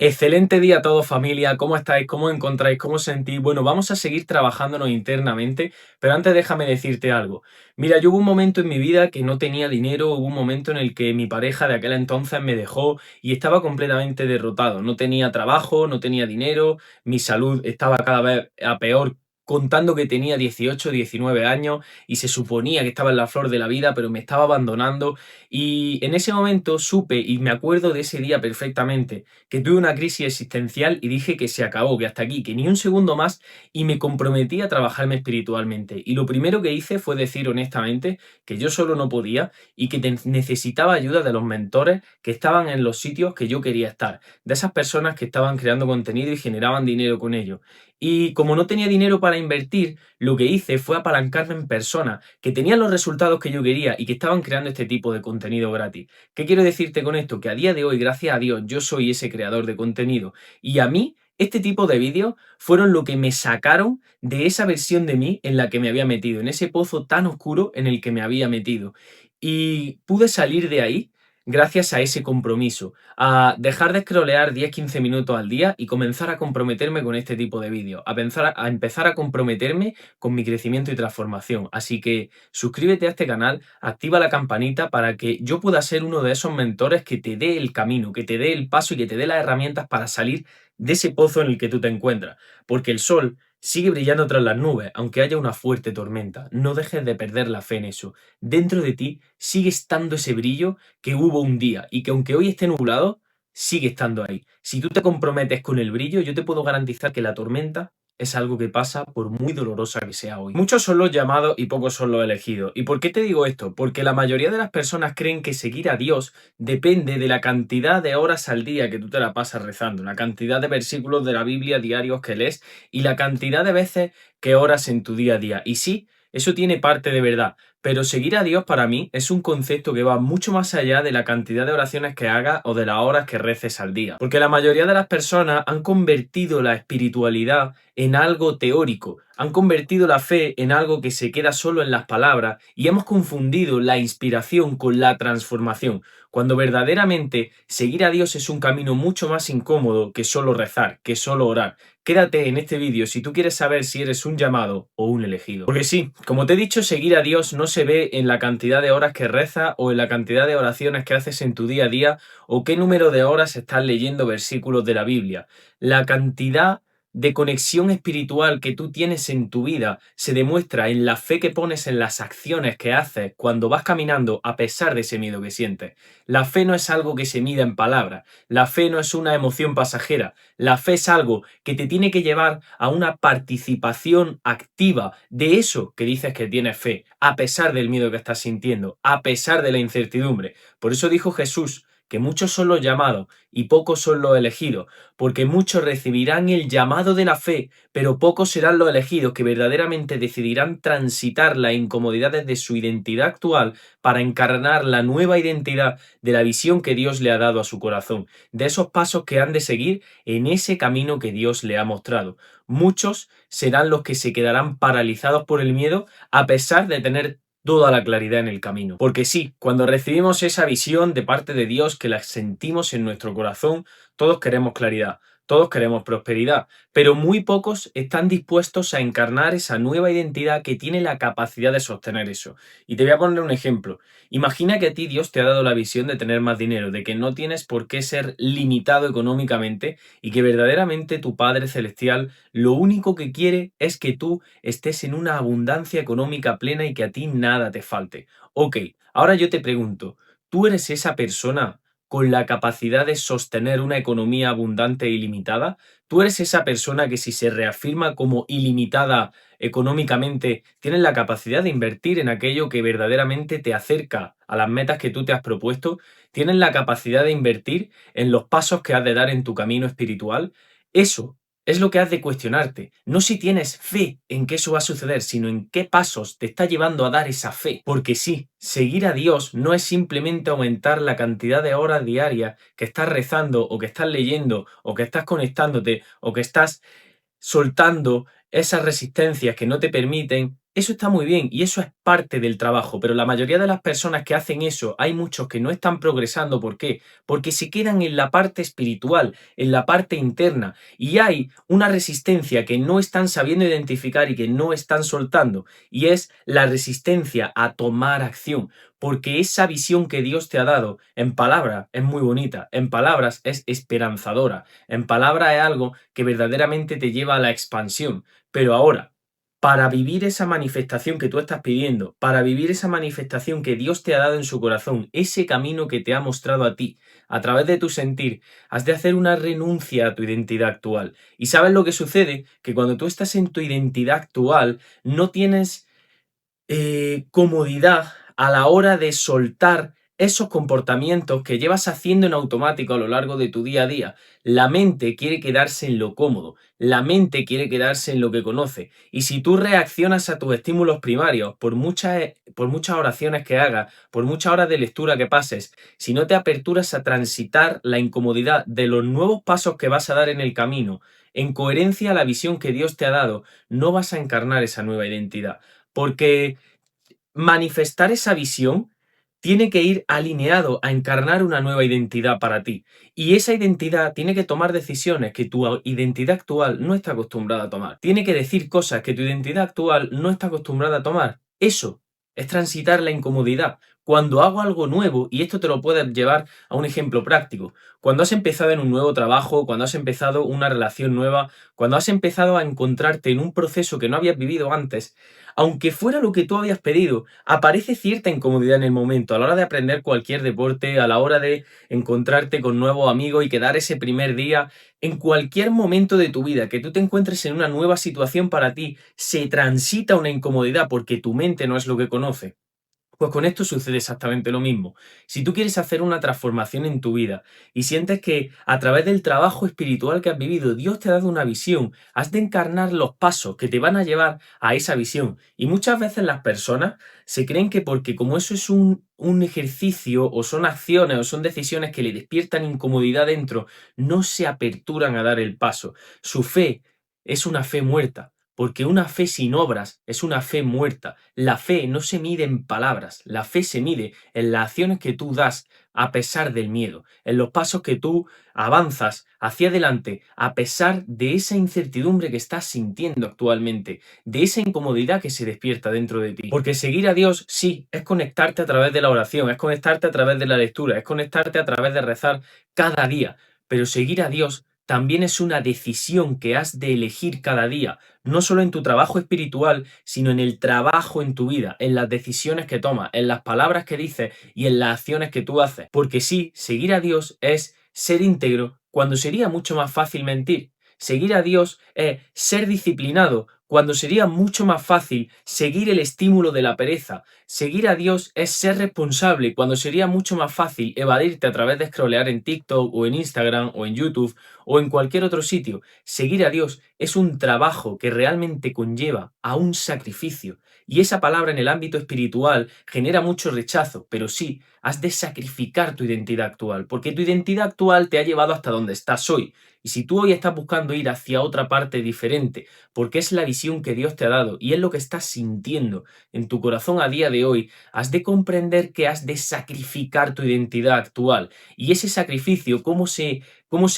Excelente día a todos, familia. ¿Cómo estáis? ¿Cómo os encontráis? ¿Cómo os sentís? Bueno, vamos a seguir trabajándonos internamente, pero antes déjame decirte algo. Mira, yo hubo un momento en mi vida que no tenía dinero, hubo un momento en el que mi pareja de aquel entonces me dejó y estaba completamente derrotado. No tenía trabajo, no tenía dinero, mi salud estaba cada vez a peor. Contando que tenía 18, 19 años y se suponía que estaba en la flor de la vida, pero me estaba abandonando. Y en ese momento supe y me acuerdo de ese día perfectamente que tuve una crisis existencial y dije que se acabó, que hasta aquí, que ni un segundo más, y me comprometí a trabajarme espiritualmente. Y lo primero que hice fue decir honestamente que yo solo no podía y que necesitaba ayuda de los mentores que estaban en los sitios que yo quería estar, de esas personas que estaban creando contenido y generaban dinero con ello. Y como no tenía dinero para invertir, lo que hice fue apalancarme en personas que tenían los resultados que yo quería y que estaban creando este tipo de contenido gratis. ¿Qué quiero decirte con esto? Que a día de hoy, gracias a Dios, yo soy ese creador de contenido y a mí este tipo de vídeos fueron lo que me sacaron de esa versión de mí en la que me había metido, en ese pozo tan oscuro en el que me había metido. Y pude salir de ahí gracias a ese compromiso, a dejar de scrollear 10-15 minutos al día y comenzar a comprometerme con este tipo de vídeos, a empezar a comprometerme con mi crecimiento y transformación. Así que suscríbete a este canal, activa la campanita para que yo pueda ser uno de esos mentores que te dé el camino, que te dé el paso y que te dé las herramientas para salir de ese pozo en el que tú te encuentras. Porque el sol sigue brillando tras las nubes, aunque haya una fuerte tormenta. No dejes de perder la fe en eso. Dentro de ti sigue estando ese brillo que hubo un día y que aunque hoy esté nublado, sigue estando ahí. Si tú te comprometes con el brillo, yo te puedo garantizar que la tormenta es algo que pasa por muy dolorosa que sea hoy. Muchos son los llamados y pocos son los elegidos. ¿Y por qué te digo esto? Porque la mayoría de las personas creen que seguir a Dios depende de la cantidad de horas al día que tú te la pasas rezando, la cantidad de versículos de la Biblia diarios que lees y la cantidad de veces que oras en tu día a día. Y sí, eso tiene parte de verdad, pero seguir a Dios para mí es un concepto que va mucho más allá de la cantidad de oraciones que hagas o de las horas que reces al día. Porque la mayoría de las personas han convertido la espiritualidad en algo teórico, han convertido la fe en algo que se queda solo en las palabras y hemos confundido la inspiración con la transformación, cuando verdaderamente seguir a Dios es un camino mucho más incómodo que solo rezar, que solo orar. Quédate en este vídeo si tú quieres saber si eres un llamado o un elegido. Porque sí, como te he dicho, seguir a Dios no se ve en la cantidad de horas que rezas o en la cantidad de oraciones que haces en tu día a día o qué número de horas estás leyendo versículos de la Biblia. La cantidad de conexión espiritual que tú tienes en tu vida se demuestra en la fe que pones en las acciones que haces cuando vas caminando a pesar de ese miedo que sientes. La fe no es algo que se mida en palabras, la fe no es una emoción pasajera, la fe es algo que te tiene que llevar a una participación activa de eso que dices que tienes fe, a pesar del miedo que estás sintiendo, a pesar de la incertidumbre. Por eso dijo Jesús que muchos son los llamados y pocos son los elegidos, porque muchos recibirán el llamado de la fe, pero pocos serán los elegidos que verdaderamente decidirán transitar las incomodidades de su identidad actual para encarnar la nueva identidad de la visión que Dios le ha dado a su corazón, de esos pasos que han de seguir en ese camino que Dios le ha mostrado. Muchos serán los que se quedarán paralizados por el miedo a pesar de tener toda la claridad en el camino. Porque sí, cuando recibimos esa visión de parte de Dios que la sentimos en nuestro corazón, todos queremos claridad, todos queremos prosperidad, pero muy pocos están dispuestos a encarnar esa nueva identidad que tiene la capacidad de sostener eso. Y te voy a poner un ejemplo. Imagina que a ti Dios te ha dado la visión de tener más dinero, de que no tienes por qué ser limitado económicamente y que verdaderamente tu Padre Celestial lo único que quiere es que tú estés en una abundancia económica plena y que a ti nada te falte. Ok, ahora yo te pregunto, ¿tú eres esa persona con la capacidad de sostener una economía abundante e ilimitada? ¿Tú eres esa persona que si se reafirma como ilimitada económicamente, tienes la capacidad de invertir en aquello que verdaderamente te acerca a las metas que tú te has propuesto? ¿Tienes la capacidad de invertir en los pasos que has de dar en tu camino espiritual? Eso es lo que has de cuestionarte, no si tienes fe en que eso va a suceder, sino en qué pasos te está llevando a dar esa fe. Porque sí, seguir a Dios no es simplemente aumentar la cantidad de horas diarias que estás rezando o que estás leyendo o que estás conectándote o que estás soltando esas resistencias que no te permiten Eso está muy bien y eso es parte del trabajo, pero la mayoría de las personas que hacen eso, hay muchos que no están progresando. ¿Por qué? Porque se quedan en la parte espiritual, en la parte interna, y hay una resistencia que no están sabiendo identificar y que no están soltando, y es la resistencia a tomar acción, porque esa visión que Dios te ha dado en palabras es muy bonita, en palabras es esperanzadora, en palabras es algo que verdaderamente te lleva a la expansión, pero ahora, para vivir esa manifestación que tú estás pidiendo, para vivir esa manifestación que Dios te ha dado en su corazón, ese camino que te ha mostrado a ti, a través de tu sentir, has de hacer una renuncia a tu identidad actual. ¿Y sabes lo que sucede? Que cuando tú estás en tu identidad actual, no tienes comodidad a la hora de soltar esos comportamientos que llevas haciendo en automático a lo largo de tu día a día. La mente quiere quedarse en lo cómodo, la mente quiere quedarse en lo que conoce. Y si tú reaccionas a tus estímulos primarios, por muchas oraciones que hagas, por muchas horas de lectura que pases, si no te aperturas a transitar la incomodidad de los nuevos pasos que vas a dar en el camino, en coherencia a la visión que Dios te ha dado, no vas a encarnar esa nueva identidad. Porque manifestar esa visión tiene que ir alineado a encarnar una nueva identidad para ti. Y esa identidad tiene que tomar decisiones que tu identidad actual no está acostumbrada a tomar. Tiene que decir cosas que tu identidad actual no está acostumbrada a tomar. Eso es transitar la incomodidad. Cuando hago algo nuevo, y esto te lo puedes llevar a un ejemplo práctico, cuando has empezado en un nuevo trabajo, cuando has empezado una relación nueva, cuando has empezado a encontrarte en un proceso que no habías vivido antes, aunque fuera lo que tú habías pedido, aparece cierta incomodidad en el momento, a la hora de aprender cualquier deporte, a la hora de encontrarte con nuevos amigos y quedar ese primer día, en cualquier momento de tu vida que tú te encuentres en una nueva situación para ti, se transita una incomodidad porque tu mente no es lo que conoce. Pues con esto sucede exactamente lo mismo. Si tú quieres hacer una transformación en tu vida y sientes que a través del trabajo espiritual que has vivido, Dios te ha dado una visión, has de encarnar los pasos que te van a llevar a esa visión. Y muchas veces las personas se creen que porque como eso es un ejercicio o son acciones o son decisiones que le despiertan incomodidad dentro, no se aperturan a dar el paso. Su fe es una fe muerta. Porque una fe sin obras es una fe muerta. La fe no se mide en palabras, la fe se mide en las acciones que tú das a pesar del miedo, en los pasos que tú avanzas hacia adelante a pesar de esa incertidumbre que estás sintiendo actualmente, de esa incomodidad que se despierta dentro de ti. Porque seguir a Dios, sí, es conectarte a través de la oración, es conectarte a través de la lectura, es conectarte a través de rezar cada día, pero seguir a Dios también es una decisión que has de elegir cada día, no solo en tu trabajo espiritual, sino en el trabajo en tu vida, en las decisiones que tomas, en las palabras que dices y en las acciones que tú haces. Porque sí, seguir a Dios es ser íntegro cuando sería mucho más fácil mentir. Seguir a Dios es ser disciplinado cuando sería mucho más fácil seguir el estímulo de la pereza. Seguir a Dios es ser responsable cuando sería mucho más fácil evadirte a través de scrollear en TikTok o en Instagram o en YouTube o en cualquier otro sitio. Seguir a Dios es un trabajo que realmente conlleva a un sacrificio. Y esa palabra en el ámbito espiritual genera mucho rechazo, pero sí, has de sacrificar tu identidad actual, porque tu identidad actual te ha llevado hasta donde estás hoy. Y si tú hoy estás buscando ir hacia otra parte diferente, porque es la visión que Dios te ha dado y es lo que estás sintiendo en tu corazón a día de hoy, has de comprender que has de sacrificar tu identidad actual. Y ese sacrificio, ¿cómo se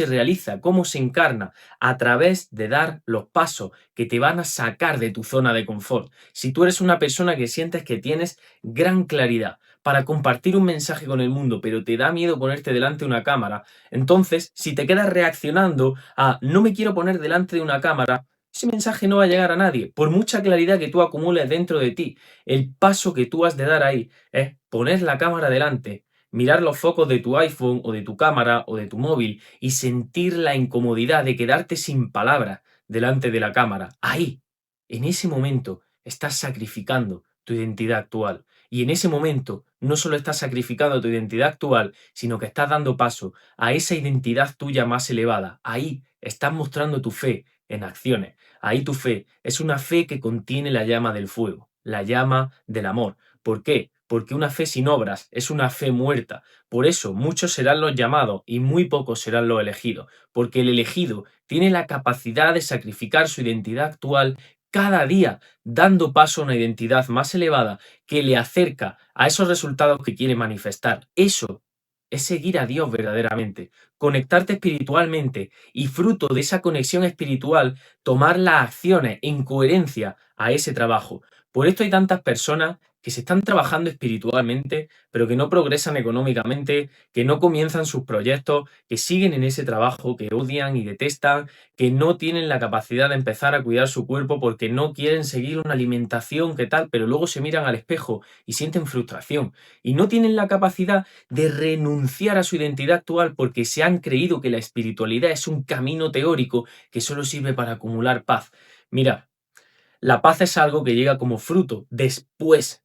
realiza? ¿Cómo se encarna? A través de dar los pasos que te van a sacar de tu zona de confort. Si tú eres una persona que sientes que tienes gran claridad para compartir un mensaje con el mundo, pero te da miedo ponerte delante de una cámara, entonces si te quedas reaccionando a no me quiero poner delante de una cámara, ese mensaje no va a llegar a nadie. Por mucha claridad que tú acumules dentro de ti, el paso que tú has de dar ahí es poner la cámara delante, mirar los focos de tu iPhone o de tu cámara o de tu móvil y sentir la incomodidad de quedarte sin palabras delante de la cámara. Ahí, en ese momento, estás sacrificando tu identidad actual. Y en ese momento no solo estás sacrificando tu identidad actual, sino que estás dando paso a esa identidad tuya más elevada. Ahí estás mostrando tu fe en acciones. Ahí tu fe es una fe que contiene la llama del fuego, la llama del amor. ¿Por qué? Porque una fe sin obras es una fe muerta. Por eso muchos serán los llamados y muy pocos serán los elegidos. Porque el elegido tiene la capacidad de sacrificar su identidad actual cada día dando paso a una identidad más elevada que le acerca a esos resultados que quiere manifestar. Eso es seguir a Dios verdaderamente, conectarte espiritualmente y fruto de esa conexión espiritual, tomar las acciones en coherencia a ese trabajo. Por esto hay tantas personas que se están trabajando espiritualmente, pero que no progresan económicamente, que no comienzan sus proyectos, que siguen en ese trabajo, que odian y detestan, que no tienen la capacidad de empezar a cuidar su cuerpo porque no quieren seguir una alimentación que tal, pero luego se miran al espejo y sienten frustración. Y no tienen la capacidad de renunciar a su identidad actual porque se han creído que la espiritualidad es un camino teórico que solo sirve para acumular paz. Mira, la paz es algo que llega como fruto después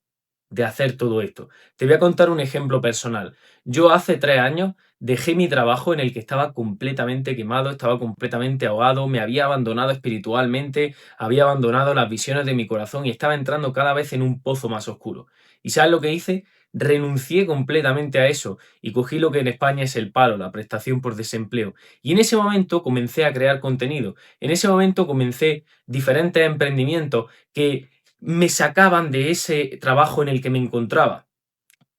de hacer todo esto. Te voy a contar un ejemplo personal. Yo hace 3 años dejé mi trabajo en el que estaba completamente quemado, estaba completamente ahogado, me había abandonado espiritualmente, había abandonado las visiones de mi corazón y estaba entrando cada vez en un pozo más oscuro. ¿Y sabes lo que hice? Renuncié completamente a eso y cogí lo que en España es el paro, la prestación por desempleo. Y en ese momento comencé a crear contenido. En ese momento comencé diferentes emprendimientos que me sacaban de ese trabajo en el que me encontraba.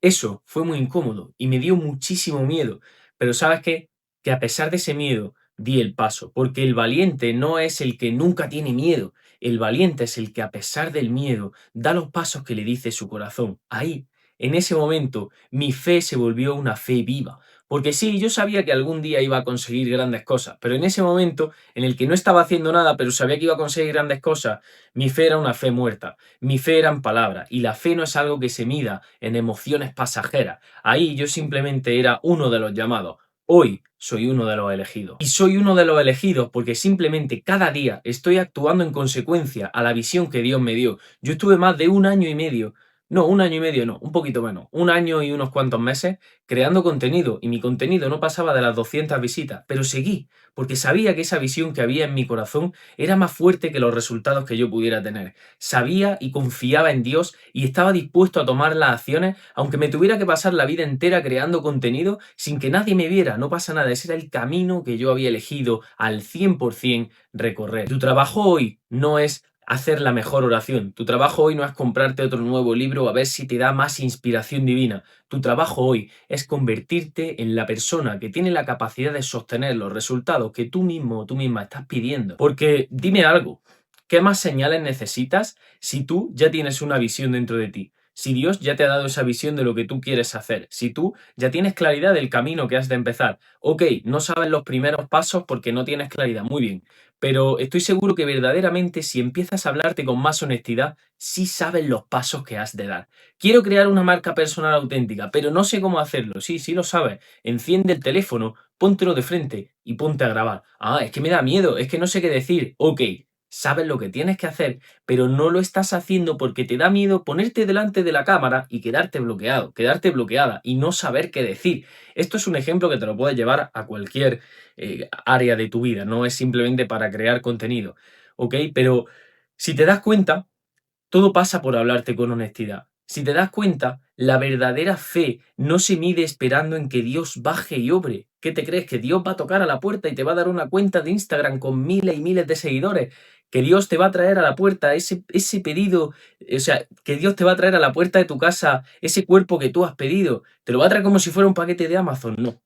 Eso fue muy incómodo y me dio muchísimo miedo. Pero ¿sabes qué? Que a pesar de ese miedo, di el paso, porque el valiente no es el que nunca tiene miedo. El valiente es el que a pesar del miedo da los pasos que le dice su corazón. Ahí, en ese momento, mi fe se volvió una fe viva. Porque sí, yo sabía que algún día iba a conseguir grandes cosas, pero en ese momento en el que no estaba haciendo nada, pero sabía que iba a conseguir grandes cosas, mi fe era una fe muerta. Mi fe era en palabras, y la fe no es algo que se mida en emociones pasajeras. Ahí yo simplemente era uno de los llamados. Hoy soy uno de los elegidos. Y soy uno de los elegidos porque simplemente cada día estoy actuando en consecuencia a la visión que Dios me dio. Yo estuve más de 1 año y medio, no, 1 año y medio no, un poquito menos, 1 año y unos cuantos meses creando contenido y mi contenido no pasaba de las 200 visitas, pero seguí porque sabía que esa visión que había en mi corazón era más fuerte que los resultados que yo pudiera tener. Sabía y confiaba en Dios y estaba dispuesto a tomar las acciones, aunque me tuviera que pasar la vida entera creando contenido sin que nadie me viera. No pasa nada, ese era el camino que yo había elegido al 100% recorrer. Tu trabajo hoy no es hacer la mejor oración. Tu trabajo hoy no es comprarte otro nuevo libro a ver si te da más inspiración divina. Tu trabajo hoy es convertirte en la persona que tiene la capacidad de sostener los resultados que tú mismo o tú misma estás pidiendo. Porque dime algo, ¿qué más señales necesitas si tú ya tienes una visión dentro de ti? Si Dios ya te ha dado esa visión de lo que tú quieres hacer, si tú ya tienes claridad del camino que has de empezar. Ok, no sabes los primeros pasos porque no tienes claridad, muy bien, pero estoy seguro que verdaderamente si empiezas a hablarte con más honestidad, sí sabes los pasos que has de dar. Quiero crear una marca personal auténtica, pero no sé cómo hacerlo. Sí, sí lo sabes. Enciende el teléfono, póntelo de frente y ponte a grabar. Ah, es que me da miedo, es que no sé qué decir. Ok, sabes lo que tienes que hacer, pero no lo estás haciendo porque te da miedo ponerte delante de la cámara y quedarte bloqueado, quedarte bloqueada y no saber qué decir. Esto es un ejemplo que te lo puedes llevar a cualquier área de tu vida, no es simplemente para crear contenido, ¿ok? Pero si te das cuenta, todo pasa por hablarte con honestidad. Si te das cuenta, la verdadera fe no se mide esperando en que Dios baje y obre. ¿Qué te crees? ¿Que Dios va a tocar a la puerta y te va a dar una cuenta de Instagram con miles y miles de seguidores? ¿Que Dios te va a traer a la puerta ese pedido? O sea, que Dios te va a traer a la puerta de tu casa ese cuerpo que tú has pedido. ¿Te lo va a traer como si fuera un paquete de Amazon? No.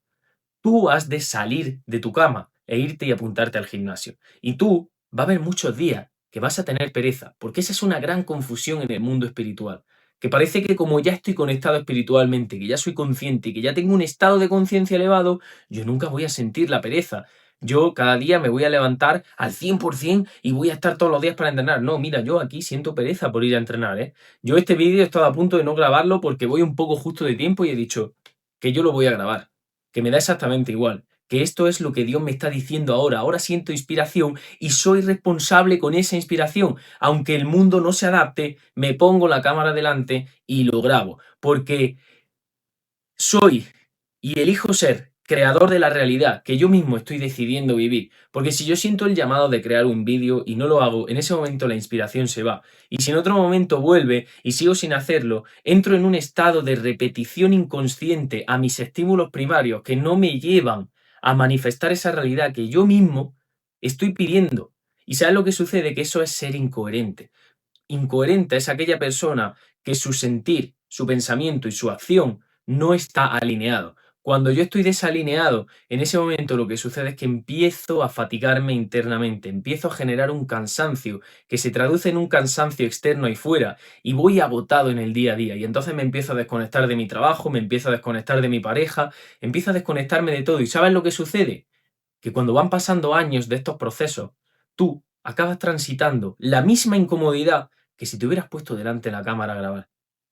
Tú has de salir de tu cama e irte y apuntarte al gimnasio. Y tú va a haber muchos días que vas a tener pereza, porque esa es una gran confusión en el mundo espiritual. Que parece que como ya estoy conectado espiritualmente, que ya soy consciente, que ya tengo un estado de conciencia elevado, yo nunca voy a sentir la pereza. Yo cada día me voy a levantar al 100% y voy a estar todos los días para entrenar. No, mira, yo aquí siento pereza por ir a entrenar, ¿eh? Yo este vídeo he estado a punto de no grabarlo porque voy un poco justo de tiempo y he dicho que yo lo voy a grabar, que me da exactamente igual, que esto es lo que Dios me está diciendo ahora. Ahora siento inspiración y soy responsable con esa inspiración. Aunque el mundo no se adapte, me pongo la cámara delante y lo grabo, porque soy y elijo ser creador de la realidad que yo mismo estoy decidiendo vivir. Porque si yo siento el llamado de crear un vídeo y no lo hago, en ese momento la inspiración se va. Y si en otro momento vuelve y sigo sin hacerlo, entro en un estado de repetición inconsciente a mis estímulos primarios que no me llevan a manifestar esa realidad que yo mismo estoy pidiendo. ¿Y sabes lo que sucede? Que eso es ser incoherente. Incoherente es aquella persona que su sentir, su pensamiento y su acción no está alineado. Cuando yo estoy desalineado, en ese momento lo que sucede es que empiezo a fatigarme internamente, empiezo a generar un cansancio que se traduce en un cansancio externo y fuera y voy agotado en el día a día y entonces me empiezo a desconectar de mi trabajo, me empiezo a desconectar de mi pareja, empiezo a desconectarme de todo y ¿sabes lo que sucede? Que cuando van pasando años de estos procesos, tú acabas transitando la misma incomodidad que si te hubieras puesto delante de la cámara a grabar,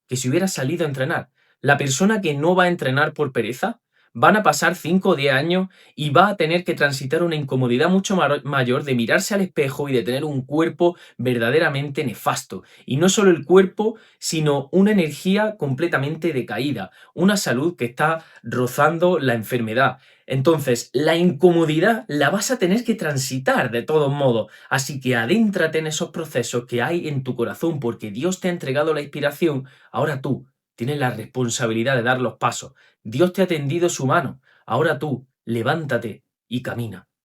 que si hubieras salido a entrenar. La persona que no va a entrenar por pereza, van a pasar 5 o 10 años y va a tener que transitar una incomodidad mucho mayor de mirarse al espejo y de tener un cuerpo verdaderamente nefasto. Y no solo el cuerpo, sino una energía completamente decaída, una salud que está rozando la enfermedad. Entonces, la incomodidad la vas a tener que transitar de todos modos. Así que adéntrate en esos procesos que hay en tu corazón, porque Dios te ha entregado la inspiración. Ahora tú tienes la responsabilidad de dar los pasos. Dios te ha tendido su mano. Ahora tú, levántate y camina.